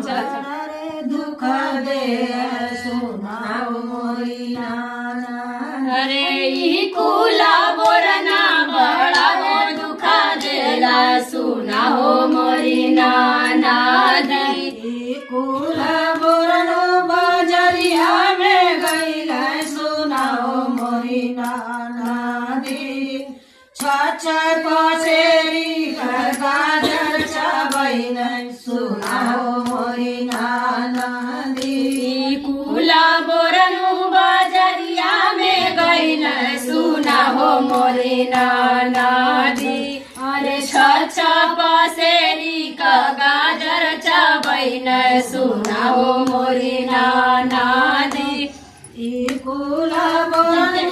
रे दुख दे सुनाओ मोरी नाना। अरे ई कुला बोरना बड़ा हो दुख देला सुनाओ मोरी नाना दी। कुला बोरनो बजरिया में गईला सुनाओ मोरी नाना दी। छाछा पसेरी गाजर चबैन सुनाओ मोरी नाना दी। कुला बोरनु बजरिया में गईला सुनाओ मोरी नाना दी। अरे छाछा पसेरी का गाजर चबैन सुनाओ मोरी नाना दी। कुला बोरनु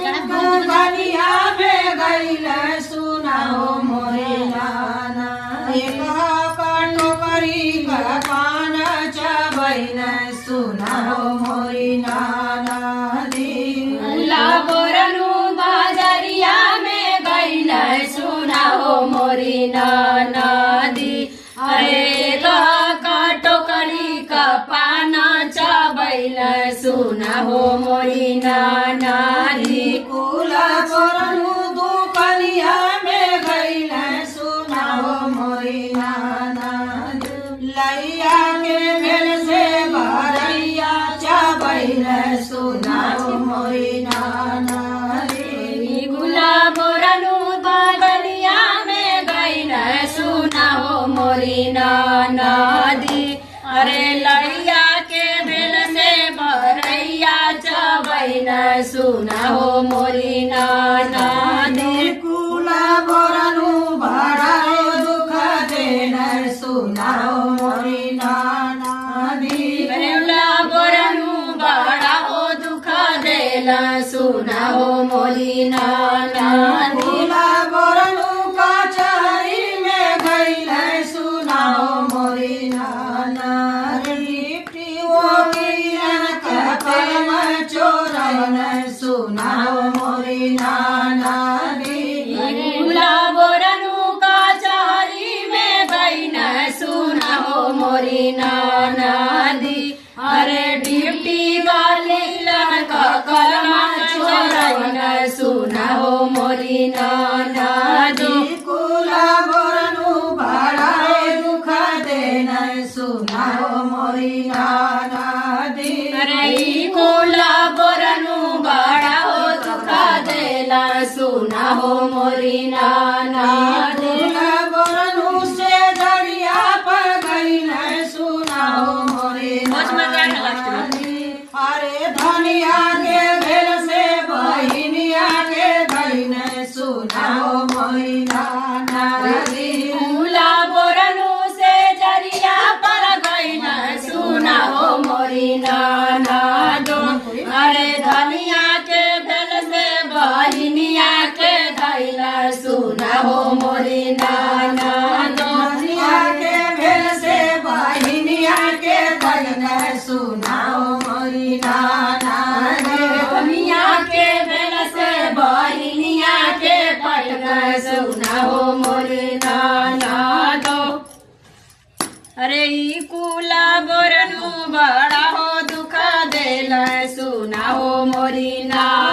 बजरिया में गईला सुनाओ मोरी नाना। एक टोकरी का पान चबैन सुनाओ मोरी नाना दी। कुला बोरनु बजरिया में गईला सुनाओ मोरी नाना दी। अरे टोकरी का पाना चबैन सुनाओ मोरी नाना दी। कुला बोरनु दुकनिया में गईला सुनाओ मोरी नाना दी। लैया के भेल से भरैया चबैन सुनाओ मोरी नाना दी। कुला बोरनु बजरिया में गईला सुनाओ मोरी नाना दी। अरे लैया के भेल से भरैया चबैन सुनाओ मोरी नाना दी। कुला बोरनु बड़ा दुख देन सुनाओ मोरी नाना दी। कुला बोरनु बड़ा हो दुख देला सुनाओ मोरी नाना दी। कुला बोरनु कचहरी में गईला सुनाओ मोरी नाना दी। पियोगियन का कलम चोरैन सुनाओ मोरी नाना दी। कुला बोरनु कचहरी में गईला सुनाओ मोरी नाना दी। अरे डिप्टी वाली लड़का कलमा चोरैन सुनाओ मोरी नाना दी। कुला बोरनु बड़ा दुख देन सुनाओ मोरी नाना दी। अरे कुला बोरनु बड़ा हो दुख देला सुनाओ मोरी नाना दी। कुला बोरनु से दरिया पर गईला सुनाओ मोरी नाना दी। अरे धनिया के भेल से बहिनिया के गईन सुनाओ मोरी नाना दी। कुला बोरनु से जरिया पर गईला सुनाओ मोरी नाना दो। अरे धनिया के भेल से बहिनिया के धैला सुनाओ मोरी नाना दो। धनिया के भेल से बहिनिया के गईन सुनाओ मोरी नाना दी। धनिया के भेल से बहिनिया के पटक सुनाओ मोरी नाना दो। अरे ई कुला बोरनु बड़ा हो दुख देला सुनाओ मोरी नाना